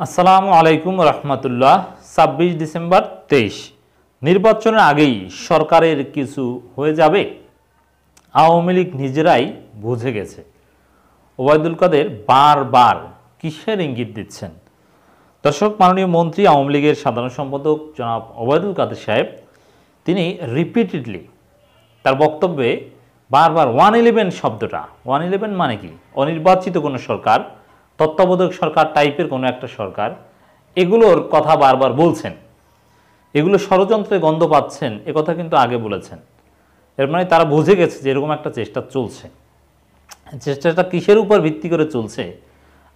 আসসালামু আলাইকুম রহমতুল্লাহ। ২৬ ডিসেম্বর ২৩ নির্বাচনের আগেই সরকারের কিছু হয়ে যাবে। আওয়ামী লীগ নিজেরাই বুঝে গেছে। ওবায়দুল কাদের বারবার কিসের ইঙ্গিত দিচ্ছেন? দর্শক, মাননীয় মন্ত্রী আওয়ামী লীগের সাধারণ সম্পাদক জনাব ওবায়দুল কাদের সাহেব তিনি রিপিটেডলি তার বক্তব্যে বারবার 111 শব্দটা, 111 মানে কি? অনির্বাচিত কোনো সরকার, তত্ত্বাবধায়ক সরকার টাইপের কোনো একটা সরকার, এগুলোর কথা বারবার বলছেন। এগুলো ষড়যন্ত্রের গন্ধ পাচ্ছেন, কথা কিন্তু আগে বলেছেন। এর মানে তারা বুঝে গেছে যে এরকম একটা চেষ্টা চলছে। চেষ্টাটা কিসের উপর ভিত্তি করে চলছে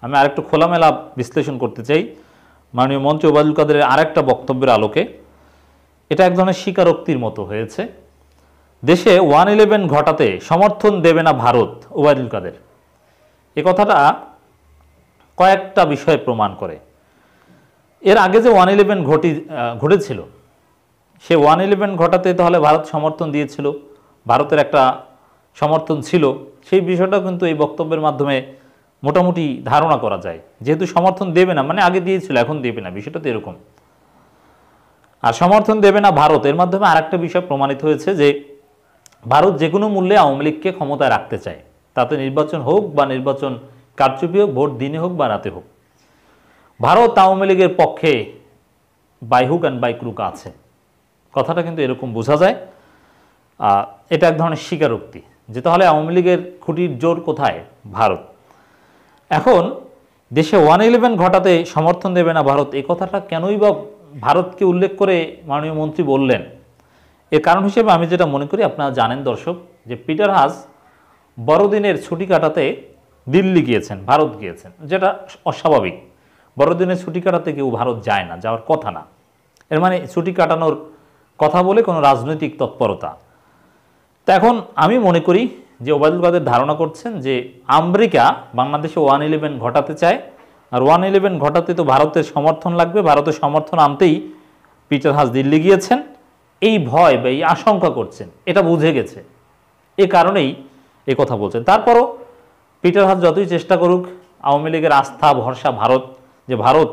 আমি আরেকটু খোলামেলা বিশ্লেষণ করতে চাই মাননীয় মন্ত্রী ওবায়দুল কাদেরের আরেকটা বক্তব্যের আলোকে। এটা এক ধরনের স্বীকারোক্তির মতো হয়েছে। দেশে 111 ঘটাতে সমর্থন দেবে না ভারত, ওবায়দুল কাদের এ কথাটা কয়েকটা বিষয়ে প্রমাণ করে। এর আগে যে 111 ঘটেছিল, সে 111 ঘটাতে তাহলে ভারত সমর্থন দিয়েছিল, ভারতের একটা সমর্থন ছিল, সেই বিষয়টা কিন্তু এই বক্তব্যের মাধ্যমে মোটামুটি ধারণা করা যায়। যেহেতু সমর্থন দেবে না মানে আগে দিয়েছিল, এখন দেবে না, বিষয়টা তো এরকম। আর সমর্থন দেবে না ভারত, এর মাধ্যমে আরেকটা বিষয় প্রমাণিত হয়েছে যে ভারত যে কোনো মূল্যে আওয়ামী লীগকে ক্ষমতায় রাখতে চায়, তাতে নির্বাচন হোক বা নির্বাচন কারচুপি হোক, ভোট দিনে হোক বা রাতে হোক, ভারত আওয়ামী লীগের পক্ষে by hook and by crook আছে। কথাটা কিন্তু এরকম বোঝা যায়। এটা এক ধরনের স্বীকারোক্তি যে তাহলে আওয়ামী লীগের খুঁটির জোর কোথায়? ভারত। এখন দেশে 111 ঘটাতে সমর্থন দেবে না ভারত, এই কথাটা কেনই বা ভারতকে উল্লেখ করে মাননীয় মন্ত্রী বললেন? এর কারণ হিসেবে আমি যেটা মনে করি, আপনারা জানেন দর্শক, যে পিটার হাস বড়দিনের ছুটি কাটাতে দিল্লি গিয়েছেন, ভারত গিয়েছেন, যেটা অস্বাভাবিক। বড়দিনের ছুটি কাটাতে কেউ ভারত যায় না, যাওয়ার কথা না। এর মানে ছুটি কাটানোর কথা বলে কোনো রাজনৈতিক তৎপরতা। তা এখন আমি মনে করি যে ওবায়দুল কাদের ধারণা করছেন যে আমেরিকা বাংলাদেশে 111 ঘটাতে চায়, আর 111 ঘটাতে তো ভারতের সমর্থন লাগবে, ভারতের সমর্থন আনতেই পিটার হাস দিল্লি গিয়েছেন। এই ভয় বা এই আশঙ্কা করছেন, এটা বুঝে গেছে, এ কারণেই এই কথা বলছেন। তারপরও পিটার হাস যতই চেষ্টা করুক, আওয়ামী লীগের আস্থা ভরসা ভারত, যে ভারত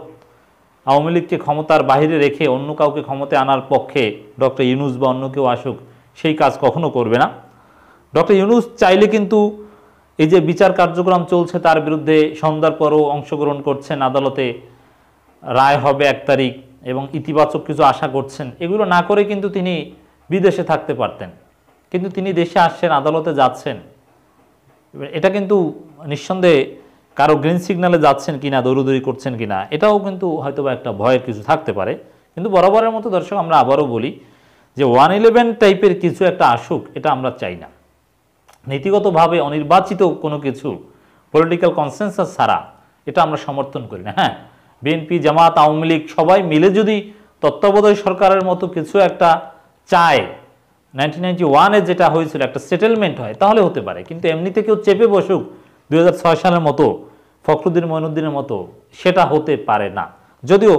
আওয়ামী লীগকে ক্ষমতার বাইরে রেখে অন্য কাউকে ক্ষমতায় আনার পক্ষে ডক্টর ইউনূস বা অন্য কেউ আসুক, সেই কাজ কখনো করবে না। ডক্টর ইউনূস চাইলে কিন্তু এই যে বিচার কার্যক্রম চলছে তার বিরুদ্ধে সন্ধ্যার পরও অংশগ্রহণ করছেন, আদালতে রায় হবে 1 তারিখ এবং ইতিবাচক কিছু আশা করছেন, এগুলো না করে কিন্তু তিনি বিদেশে থাকতে পারতেন। কিন্তু তিনি দেশে আসছেন, আদালতে যাচ্ছেন, এটা কিন্তু নিঃসন্দেহে কারো গ্রিন সিগন্যালে যাচ্ছেন কিনা, দৌড়দৌড়ি করছেন কিনা, এটাও কিন্তু হয়তো বা একটা ভয়ের কিছু থাকতে পারে। কিন্তু বরাবরের মতো দর্শক, আমরা আবারও বলি যে 111 টাইপের কিছু একটা আসুক, এটা আমরা চাই না। নীতিগতভাবে অনির্বাচিত কোনো কিছু পলিটিক্যাল কনসেনসাস ছাড়া এটা আমরা সমর্থন করি না। হ্যাঁ, বিএনপি, জামাত, আওয়ামী লীগ সবাই মিলে যদি তত্ত্বাবধায়ক সরকারের মতো কিছু একটা চায়, 1991-এ যেটা হয়েছিল একটা সেটেলমেন্ট হয়, তাহলে হতে পারে। কিন্তু এমনিতে কেউ চেপে বসুক 2006 সালের মতো, ফখরুদ্দিন মঈনুদ্দিনের মতো, সেটা হতে পারে না। যদিও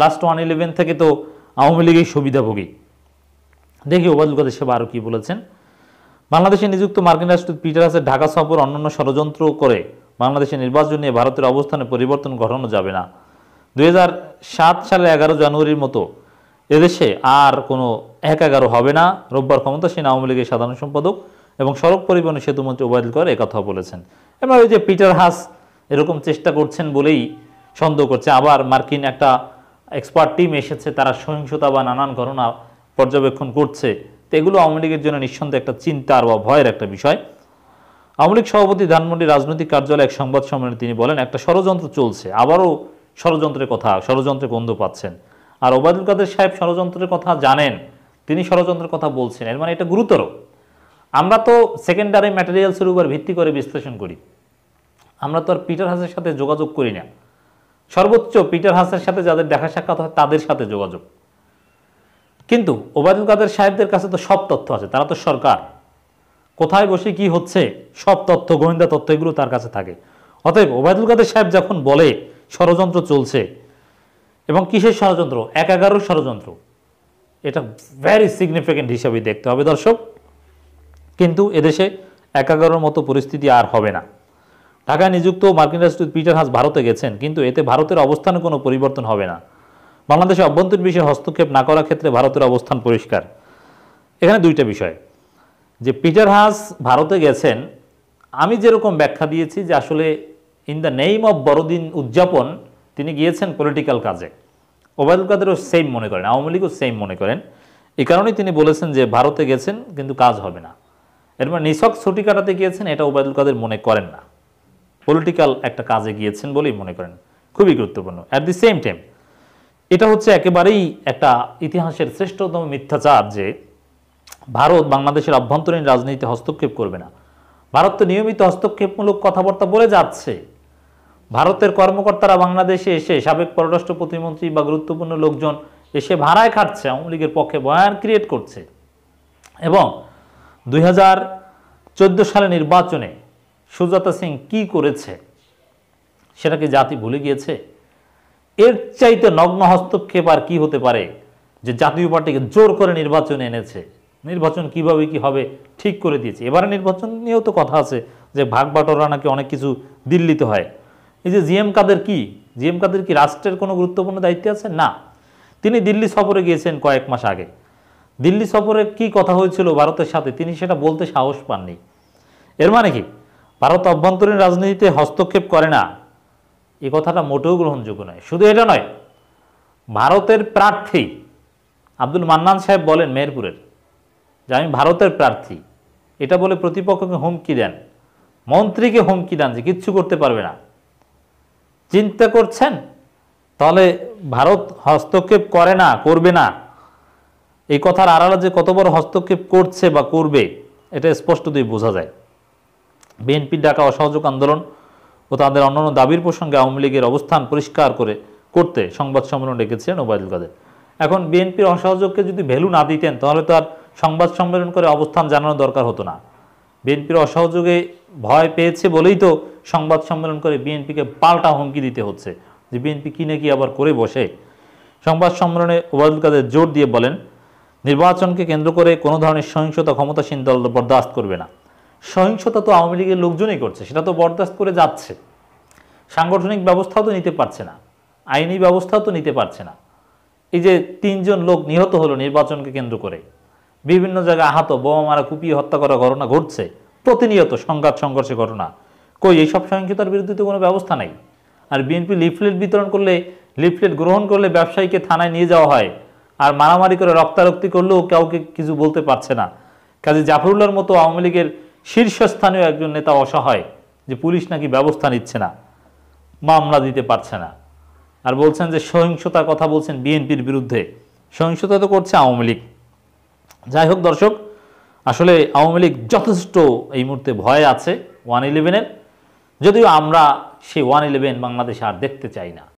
লাস্ট 111 থেকে তো আওয়ামী লীগের সুবিধাভোগী। দেখি ওবায়দুল কাদের সাহেব আরও কী বলেছেন। বাংলাদেশে নিযুক্ত মার্কিন রাষ্ট্রদূত পিটার হাসের ঢাকা সফর অন্যান্য ষড়যন্ত্র করে বাংলাদেশের নির্বাচন নিয়ে ভারতের অবস্থানে পরিবর্তন ঘটানো যাবে না। 2007 সালে 11 জানুয়ারির মতো এদেশে আর কোনো 1-11 হবে না। রোববার ক্ষমতাসীন আওয়ামী লীগের সাধারণ সম্পাদক এবং সড়ক পরিবহন সেতুমন্ত্রী ওবায়দুল কাদের একথা বলেছেন। এবার ওই যে পিটার হাস এরকম চেষ্টা করছেন বলেই সন্দেহ করছে, আবার মার্কিন একটা এক্সপার্ট টিম এসেছে, তারা সহিংসতা বা নানান ঘটনা পর্যবেক্ষণ করছে। তো এগুলো আওয়ামী লীগের জন্য নিঃসন্দেহে একটা চিন্তার বা ভয়ের একটা বিষয়। আওয়ামী লীগ সভাপতি ধানমন্ডি রাজনৈতিক কার্যালয়ে এক সংবাদ সম্মেলনে তিনি বলেন, একটা ষড়যন্ত্র চলছে। আবারও ষড়যন্ত্রের কথা, ষড়যন্ত্রের গন্ধ পাচ্ছেন। আর ওবায়দুল কাদের সাহেব ষড়যন্ত্রের কথা জানেন, তিনি ষড়যন্ত্রের কথা বলছেন, এর মানে এটা গুরুতর। আমরা তো সেকেন্ডারি ম্যাটেরিয়ালসের উপর ভিত্তি করে বিশ্লেষণ করি, আমরা তো আর পিটার হাসের সাথে যোগাযোগ করি না। সর্বোচ্চ পিটার হাসের সাথে যাদের দেখা সাক্ষাৎ হয় তাদের সাথে যোগাযোগ। কিন্তু ওবায়দুল কাদের সাহেবদের কাছে তো সব তথ্য আছে, তারা তো সরকার, কোথায় বসে কি হচ্ছে সব তথ্য, গোয়েন্দা তথ্য, এগুলো তার কাছে থাকে। অতএব ওবায়দুল কাদের সাহেব যখন বলে ষড়যন্ত্র চলছে, এবং কিসের ষড়যন্ত্র? 1-11 ষড়যন্ত্র, এটা ভেরি সিগনিফিক্যান্ট হিসাবে দেখতে হবে দর্শক। কিন্তু এদেশে 1-11 মতো পরিস্থিতি আর হবে না। ঢাকায় নিযুক্ত মার্কিন রাষ্ট্রদূত পিটার হাস ভারতে গেছেন, কিন্তু এতে ভারতের অবস্থানে কোনো পরিবর্তন হবে না। বাংলাদেশে অভ্যন্তরীণ বিষয়ে হস্তক্ষেপ না করার ক্ষেত্রে ভারতের অবস্থান পরিষ্কার। এখানে দুইটা বিষয়, যে পিটার হাস ভারতে গেছেন, আমি যেরকম ব্যাখ্যা দিয়েছি যে আসলে ইন দ্য নেম অফ বড়দিন উদযাপন তিনি গিয়েছেন পলিটিক্যাল কাজে। ওবায়দুল কাদেরও সেম মনে করেন, আওয়ামী লীগও সেম মনে করেন। এই কারণেই তিনি বলেছেন যে ভারতে গেছেন কিন্তু কাজ হবে না। এর মানে নিছক ছুটি কাটাতে গিয়েছেন এটা ওবায়দুল কাদের মনে করেন না, পলিটিক্যাল একটা কাজে গিয়েছেন বলেই মনে করেন। খুবই গুরুত্বপূর্ণ। অ্যাট দি সেম টাইম এটা হচ্ছে একেবারেই একটা ইতিহাসের শ্রেষ্ঠতম মিথ্যাচার যে ভারত বাংলাদেশের অভ্যন্তরীণ রাজনীতিতে হস্তক্ষেপ করবে না। ভারত তো নিয়মিত হস্তক্ষেপমূলক কথাবার্তা বলে যাচ্ছে। ভারতের কর্মকর্তারা বাংলাদেশে এসে সাবেক পররাষ্ট্র প্রতিমন্ত্রী বা গুরুত্বপূর্ণ লোকজন এসে ভাড়ায় খাটছে, আওয়ামী লীগের পক্ষে বয়ান ক্রিয়েট করছে। এবং 2014 সালে নির্বাচনে সুজাতা সিং কি করেছে সেটাকে জাতি ভুলে গিয়েছে? এর চাইতে নগ্ন হস্তক্ষেপ আর কি হতে পারে, যে জাতীয় পার্টিকে জোর করে নির্বাচনে এনেছে, নির্বাচন কিভাবে কি হবে ঠিক করে দিয়েছে। এবারে নির্বাচন নিয়েও তো কথা আছে যে ভাগ বাটোয়ারা নাকি অনেক কিছু দিল্লিতে হয়। এই যে জিএম কাদের কি রাষ্ট্রের কোনো গুরুত্বপূর্ণ দায়িত্বে আছে? না, তিনি দিল্লি সফরে গিয়েছেন কয়েক মাস আগে। দিল্লি সফরে কি কথা হয়েছিল ভারতের সাথে তিনি সেটা বলতে সাহস পাননি। এর মানে কি ভারত অভ্যন্তরীণ রাজনীতিতে হস্তক্ষেপ করে না? এই কথাটা মোটেও গ্রহণযোগ্য নয়। শুধু এটা নয়, ভারতের প্রার্থী আব্দুল মান্নান সাহেব বলেন মেহেরপুরের যে আমি ভারতের প্রার্থী, এটা বলে প্রতিপক্ষকে হুমকি দেন, মন্ত্রীকে হুমকি দেন যে কিচ্ছু করতে পারবে না। চিন্তা করছেন তাহলে ভারত হস্তক্ষেপ করে না, করবে না, এই কথার আড়ালে যে কত বড় হস্তক্ষেপ করছে বা করবে এটা স্পষ্টতই বোঝা যায়। বিএনপির ডাকা অসহযোগ আন্দোলন ও তাদের অন্যান্য দাবির প্রসঙ্গে আওয়ামী লীগের অবস্থান পরিষ্কার করতে সংবাদ সম্মেলন ডেকেছিলেন ওবায়দুল কাদের। এখন বিএনপির অসহযোগকে যদি ভ্যালু না দিতেন তাহলে তো আর সংবাদ সম্মেলন করে অবস্থান জানানো দরকার হতো না। বিএনপির অসহযোগে ভয় পেয়েছে বলেই তো সংবাদ সম্মেলন করে বিএনপিকে পাল্টা হুমকি দিতে হচ্ছে যে বিএনপি কি নাকি আবার করে বসে। সংবাদ সম্মেলনে ওবায়দুল কাদের জোর দিয়ে বলেন, নির্বাচনকে কেন্দ্র করে কোনো ধরনের সহিংসতা ক্ষমতাসীন দল বরদাস্ত করবে না। সহিংসতা তো আওয়ামী লীগের লোকজনই করছে, সেটা তো বরদাস্ত করে যাচ্ছে। সাংগঠনিক ব্যবস্থাও তো নিতে পারছে না, আইনি ব্যবস্থাও তো নিতে পারছে না। এই যে 3 জন লোক নিহত হলো নির্বাচনকে কেন্দ্র করে, বিভিন্ন জায়গায় আহত, বোমা মারা, কুপিয়ে হত্যা করার ঘটনা ঘটছে প্রতিনিয়ত, সংঘাত সংঘর্ষের ঘটনা। কই এইসব সহিংসতার বিরুদ্ধে তো কোনো ব্যবস্থা নাই। আর বিএনপি লিফলেট বিতরণ করলে, লিফলেট গ্রহণ করলে ব্যবসায়ীকে থানায় নিয়ে যাওয়া হয়, আর মারামারি করে রক্তারক্তি করলেও কাউকে কিছু বলতে পারছে না। কাজী জাফরুল্লাহর মতো আওয়ামী লীগের শীর্ষস্থানীয় একজন নেতা অসহায় যে পুলিশ নাকি ব্যবস্থা নিচ্ছে না, মামলা দিতে পারছে না, আর বলছেন যে সহিংসতার কথা বলছেন বিএনপির বিরুদ্ধে। সহিংসতা তো করছে আওয়ামী লীগ। যাই হোক দর্শক, আসলে আওয়ামী লীগ যথেষ্ট এই মুহূর্তে ভয় আছে 111-এর, যদিও আমরা সেই 111 বাংলাদেশে আর দেখতে চাই না।